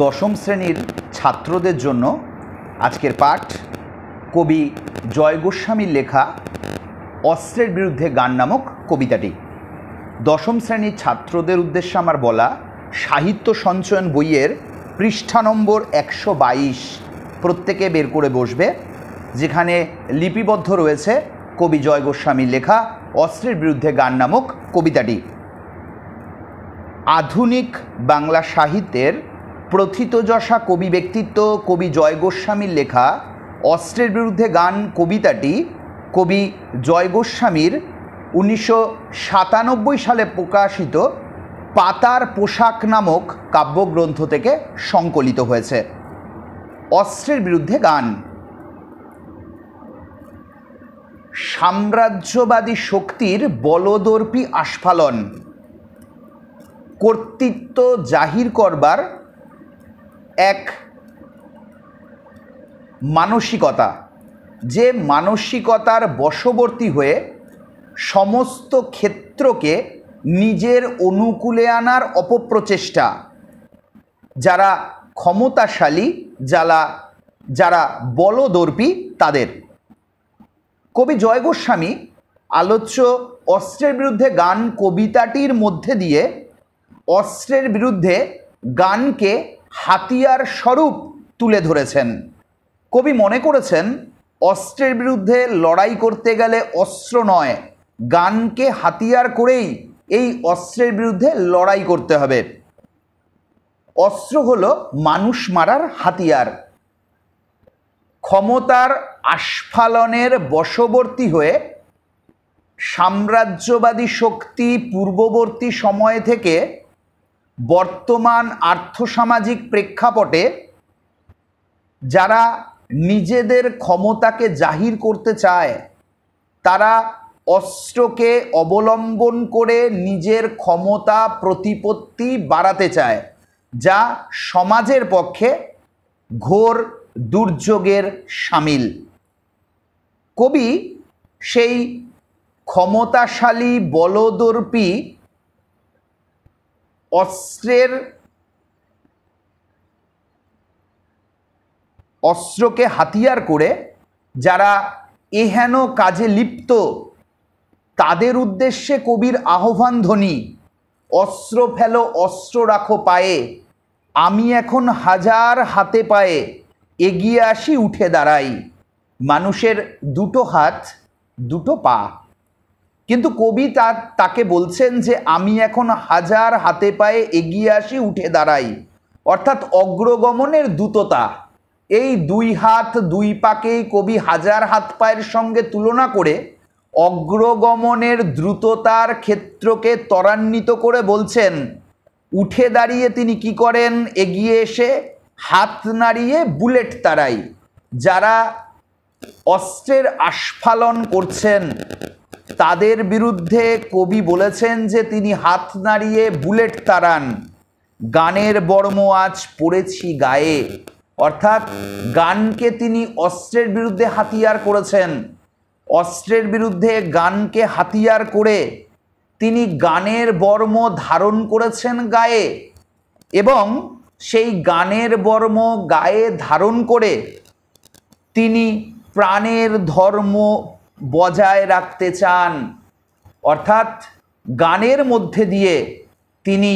দশম শ্রেণীর ছাত্রদের জন্য আজকের পাঠ কবি জয় গোস্বামীর লেখা অস্ত্রের বিরুদ্ধে গান নামক কবিতাটি। দশম শ্রেণীর ছাত্রদের উদ্দেশ্যে আমার বলা সাহিত্য সঞ্চয়ন বইয়ের পৃষ্ঠা নম্বর 122 প্রত্যেকে বের করে বসবে, যেখানে লিপিবদ্ধ রয়েছে কবি জয় গোস্বামীর লেখা অস্ত্রের বিরুদ্ধে গান নামক কবিতাটি। আধুনিক বাংলা সাহিত্যের প্রথিতযশা কবি ব্যক্তিত্ব কবি জয় গোস্বামীর লেখা অস্ত্রের বিরুদ্ধে গান কবিতাটি কবি জয় গোস্বামীর 1997 সালে প্রকাশিত পাতার পোশাক নামক কাব্যগ্রন্থ থেকে সংকলিত হয়েছে। অস্ত্রের বিরুদ্ধে গান। সাম্রাজ্যবাদী শক্তির বলদর্পী আস্ফালন, কর্তৃত্ব জাহির করবার এক মানসিকতা, যে মানসিকতার বশবর্তী হয়ে সমস্ত ক্ষেত্রকে নিজের অনুকূলে আনার অপপ্রচেষ্টা, যারা ক্ষমতাশালী, যারা বলদর্পী তাদের। কবি জয় গোস্বামী আলোচ্য অস্ত্রের বিরুদ্ধে গান কবিতাটির মধ্যে দিয়ে অস্ত্রের বিরুদ্ধে গানকে হাতিয়ার স্বরূপ তুলে ধরেছেন। কবি মনে করেছেন অস্ত্রের বিরুদ্ধে লড়াই করতে গেলে অস্ত্র নয়, গানকে হাতিয়ার করেই এই অস্ত্রের বিরুদ্ধে লড়াই করতে হবে। অস্ত্র হলো মানুষ মারার হাতিয়ার। ক্ষমতার আস্ফালনের বশবর্তী হয়ে সাম্রাজ্যবাদী শক্তি পূর্ববর্তী সময় থেকে বর্তমান আর্থসামাজিক প্রেক্ষাপটে যারা নিজেদের ক্ষমতাকে জাহির করতে চায়, তারা অস্ত্রকে অবলম্বন করে নিজের ক্ষমতা প্রতিপত্তি বাড়াতে চায়, যা সমাজের পক্ষে ঘোর দুর্যোগের শামিল। কবি সেই ক্ষমতাশালী বলদর্পী অস্ত্রকে হাতিয়ার করে যারা এহেন কাজে লিপ্ত, তাদের উদ্দেশ্যে কবির আহ্বান ধ্বনি, অস্ত্র ফেলো অস্ত্র রাখো পায়ে, আমি এখন হাজার হাতে পায়ে এগিয়ে আসি উঠে দাঁড়াই। মানুষের দুটো হাত দুটো পা, কিন্তু কবি তাকে বলছেন যে আমি এখন হাজার হাতে পায়ে এগিয়ে আসি উঠে দাঁড়াই, অর্থাৎ অগ্রগমনের দ্রুততা। এই দুই হাত দুই পাকেই কবি হাজার হাত পায়ের সঙ্গে তুলনা করে অগ্রগমনের দ্রুততার ক্ষেত্রকে ত্বরান্বিত করে বলছেন। উঠে দাঁড়িয়ে তিনি কি করেন? এগিয়ে এসে হাত নাড়িয়ে বুলেট তাড়াই। যারা অস্ত্রের আস্ফালন করছেন তাদের বিরুদ্ধে কবি বলেছেন যে তিনি হাত নাড়িয়ে বুলেট তাড়ান। গানের বর্ম আজ পড়েছি গায়ে, অর্থাৎ গানকে তিনি অস্ত্রের বিরুদ্ধে হাতিয়ার করেছেন। অস্ত্রের বিরুদ্ধে গানকে হাতিয়ার করে তিনি গানের বর্ম ধারণ করেছেন গায়ে, এবং সেই গানের বর্ম গায়ে ধারণ করে তিনি প্রাণের ধর্ম বজায় রাখতে চান। অর্থাৎ গানের মধ্যে দিয়ে তিনি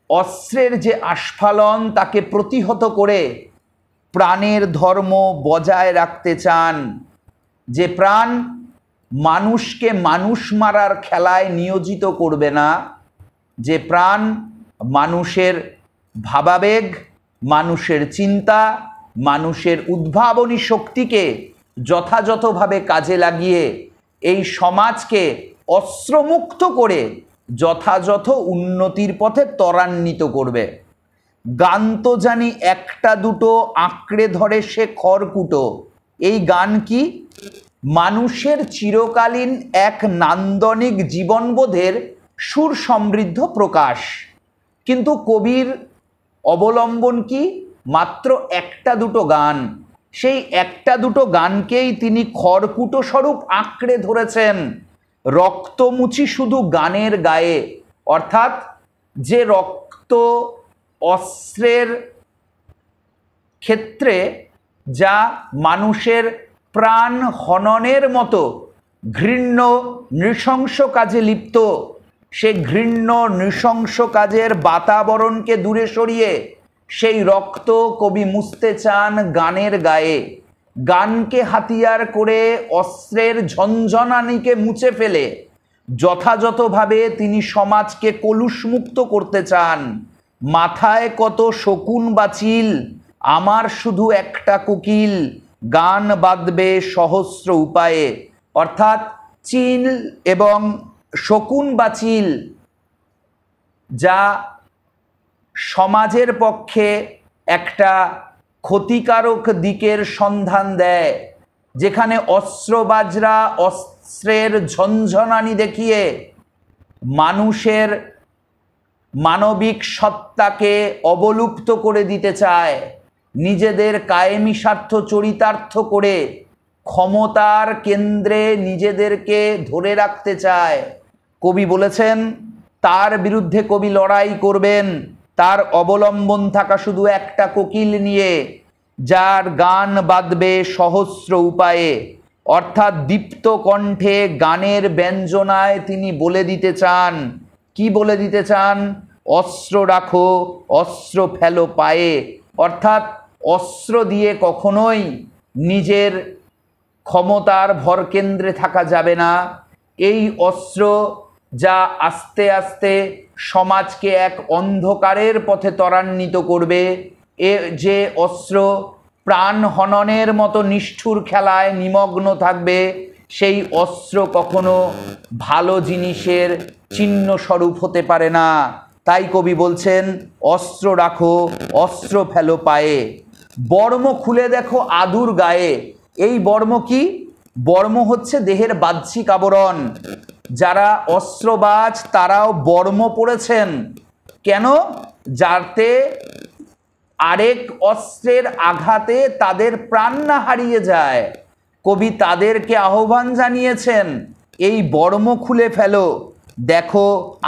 অস্ত্রের যে আস্ফালন তাকে প্রতিহত করে প্রাণের ধর্ম বজায় রাখতে চান, যে প্রাণ মানুষকে মানুষ মারার খেলায় নিয়োজিত করবে না, যে প্রাণ মানুষের ভাবাবেগ, মানুষের চিন্তা, মানুষের উদ্ভাবনী শক্তিকে যথাযথভাবে কাজে লাগিয়ে এই সমাজকে অস্ত্রমুক্ত করে যথাযথ উন্নতির পথে ত্বরান্বিত করবে। গান তো জানি একটা দুটো আঁকড়ে ধরে সে খড়কুটো। এই গান কি? মানুষের চিরকালীন এক নান্দনিক জীবনবোধের সুর সমৃদ্ধ প্রকাশ। কিন্তু কবির অবলম্বন কি? মাত্র একটা দুটো গান। সেই একটা দুটো গানকেই তিনি খড়কুটো স্বরূপ আঁকড়ে ধরেছেন। রক্তমুচি শুধু গানের গায়ে, অর্থাৎ যে রক্ত অস্ত্রের ক্ষেত্রে যা মানুষের প্রাণ হননের মতো ঘৃণ্য নৃশংস কাজে লিপ্ত, সে ঘৃণ্য নৃশংস কাজের বাতাবরণকে দূরে সরিয়ে সেই রক্ত কবি মুছতে চান গানের গায়ে। গানকে হাতিয়ার করে অস্ত্রের ঝনঝনানিকে মুছে ফেলে যথাযথভাবে তিনি সমাজকে কলুষমুক্ত করতে চান। মাথায় কত শকুন বাচিল, আমার শুধু একটা কোকিল, গান বাঁধবে সহস্র উপায়ে। অর্থাৎ চিল এবং শকুন বাচিল যা সমাজের পক্ষে একটা ক্ষতিকারক দিকের সন্ধান দেয়, যেখানে অস্ত্রবাজরা অস্ত্রের ঝনঝনানি দেখিয়ে মানুষের মানবিক সত্তাকে অবলুপ্ত করে দিতে চায়, নিজেদের কায়েমি স্বার্থ চরিতার্থ করে ক্ষমতার কেন্দ্রে নিজেদেরকে ধরে রাখতে চায়। কবি বলেছেন তার বিরুদ্ধে কবি লড়াই করবেন, তার অবলম্বন থাকা শুধু একটা কোকিল নিয়ে, যার গান বাঁধবে সহস্র উপায়ে। অর্থাৎ দীপ্ত কণ্ঠে গানের ব্যঞ্জনায় তিনি বলে দিতে চান, কি বলে দিতে চান? অস্ত্র রাখো, অস্ত্র ফেলো পায়ে। অর্থাৎ অস্ত্র দিয়ে কখনোই নিজের ক্ষমতার ভরকেন্দ্রে থাকা যাবে না। এই অস্ত্র যা আস্তে আস্তে সমাজকে এক অন্ধকারের পথে ত্বরান্বিত করবে, এ যে অস্ত্র প্রাণ হননের মতো নিষ্ঠুর খেলায় নিমগ্ন থাকবে, সেই অস্ত্র কখনো ভালো জিনিসের চিহ্ন স্বরূপ হতে পারে না। তাই কবি বলছেন অস্ত্র রাখো, অস্ত্র ফেলো পায়ে। বর্ম খুলে দেখো আদুর গায়ে। এই বর্ম কি? বর্ম হচ্ছে দেহের বাহ্যিক আবরণ। যারা অস্ত্রবাজ তারাও বর্ম পড়েছেন। কেন? যাতে আরেক অস্ত্রের আঘাতে তাদের প্রাণ না হারিয়ে যায়। কবি তাদেরকে আহ্বান জানিয়েছেন, এই বর্ম খুলে ফেলো, দেখো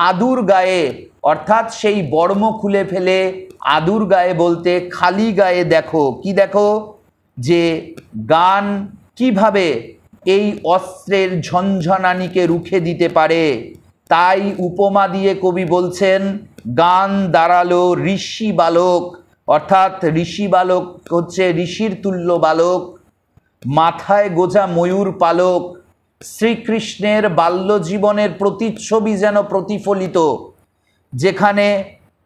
আদুর গায়ে। অর্থাৎ সেই বর্ম খুলে ফেলে আদুর গায়ে বলতে খালি গায়ে দেখো। কি দেখো? যে গান কিভাবে এই অস্ত্রের ঝনঝনানিকে রুখে দিতে পারে। তাই উপমা দিয়ে কবি বলছেন গান দাঁড়ালো ঋষি বালক। অর্থাৎ ঋষি বালক হচ্ছে ঋষির তুল্য বালক, মাথায় গোজা ময়ূর পালক। শ্রীকৃষ্ণের বাল্য জীবনের প্রতিচ্ছবি যেন প্রতিফলিত, যেখানে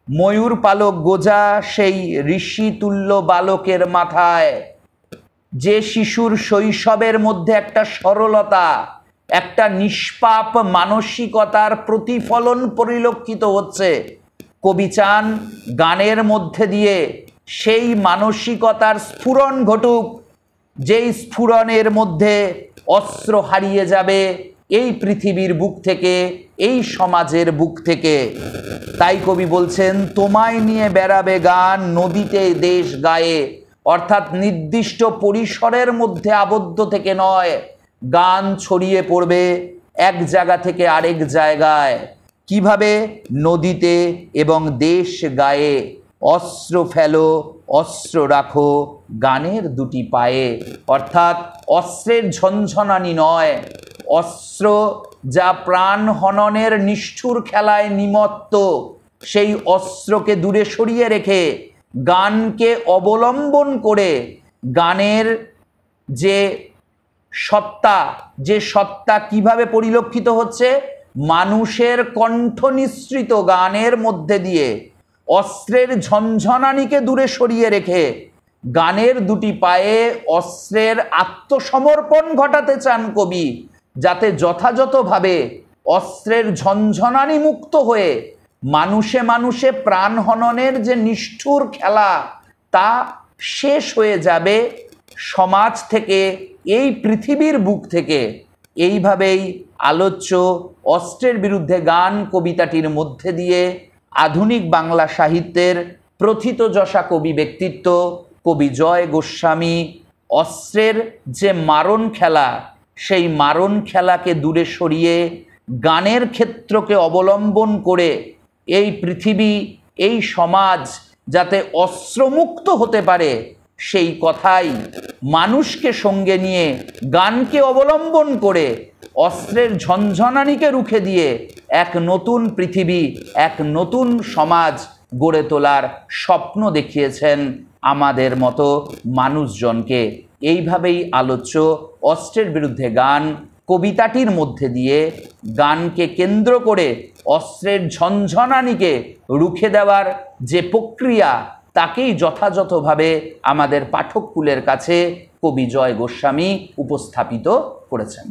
ময়ূর পালক গোজা সেই ঋষি তুল্য বালকের মাথায়। যে শিশুর শৈশবের মধ্যে একটা সরলতা, একটা নিষ্পাপ মানসিকতার প্রতিফলন পরিলক্ষিত হচ্ছে, কবি চান গানের মধ্যে দিয়ে সেই মানসিকতার স্ফুরণ ঘটুক, যেই স্ফুরণের মধ্যে অস্ত্র হারিয়ে যাবে এই পৃথিবীর বুক থেকে, এই সমাজের বুক থেকে। তাই কবি বলছেন তোমায় নিয়ে বেড়াবে গান নদীতে দেশ গায়ে। অর্থাৎ নির্দিষ্ট পরিসরের মধ্যে আবদ্ধ থেকে নয়, গান ছড়িয়ে পড়বে এক জায়গা থেকে আরেক জায়গায়। কিভাবে? নদীতে এবং দেশ গায়ে। অস্ত্র ফেলো, অস্ত্র রাখো গানের দুটি পায়ে। অর্থাৎ অস্ত্রের ঝনঝনানি নয়, অস্ত্র যা প্রাণ হননের নিষ্ঠুর খেলায় নিমত্ত, সেই অস্ত্রকে দূরে সরিয়ে রেখে গানকে অবলম্বন করে গানের যে সত্তা, যে সত্তা কিভাবে পরিলক্ষিত হচ্ছে? মানুষের কণ্ঠ নিঃসৃত গানের মধ্যে দিয়ে অস্ত্রের ঝনঝনানিকে দূরে সরিয়ে রেখে গানের দুটি পায়ে অস্ত্রের আত্মসমর্পণ ঘটাতে চান কবি, যাতে যথাযথভাবে অস্ত্রের ঝনঝনানি মুক্ত হয়ে মানুষে মানুষে প্রাণ হননের যে নিষ্ঠুর খেলা তা শেষ হয়ে যাবে সমাজ থেকে, এই পৃথিবীর বুক থেকে। এইভাবেই আলোচ্য অস্ত্রের বিরুদ্ধে গান কবিতাটির মধ্যে দিয়ে আধুনিক বাংলা সাহিত্যের প্রথিতযশা কবি ব্যক্তিত্ব কবি জয় গোস্বামী অস্ত্রের যে মারণ খেলা, সেই মারণ খেলাকে দূরে সরিয়ে গানের ক্ষেত্রকে অবলম্বন করে এই পৃথিবী, এই সমাজ যাতে অস্ত্রমুক্ত হতে পারে, সেই কথাই মানুষকে সঙ্গে নিয়ে, গানকে অবলম্বন করে অস্ত্রের ঝনঝনানিকে রুখে দিয়ে এক নতুন পৃথিবী, এক নতুন সমাজ গড়ে তোলার স্বপ্ন দেখিয়েছেন আমাদের মতো মানুষজনকে। এইভাবেই আলোচ্য অস্ত্রের বিরুদ্ধে গান কবিতাটির মধ্যে দিয়ে গানকে কেন্দ্র করে অস্ত্রের ঝনঝনানিকে রুখে দেওয়ার যে প্রক্রিয়া, তাকেই যথাযথভাবে আমাদের পাঠককুলের কাছে কবি জয় গোস্বামী উপস্থাপিত করেছেন।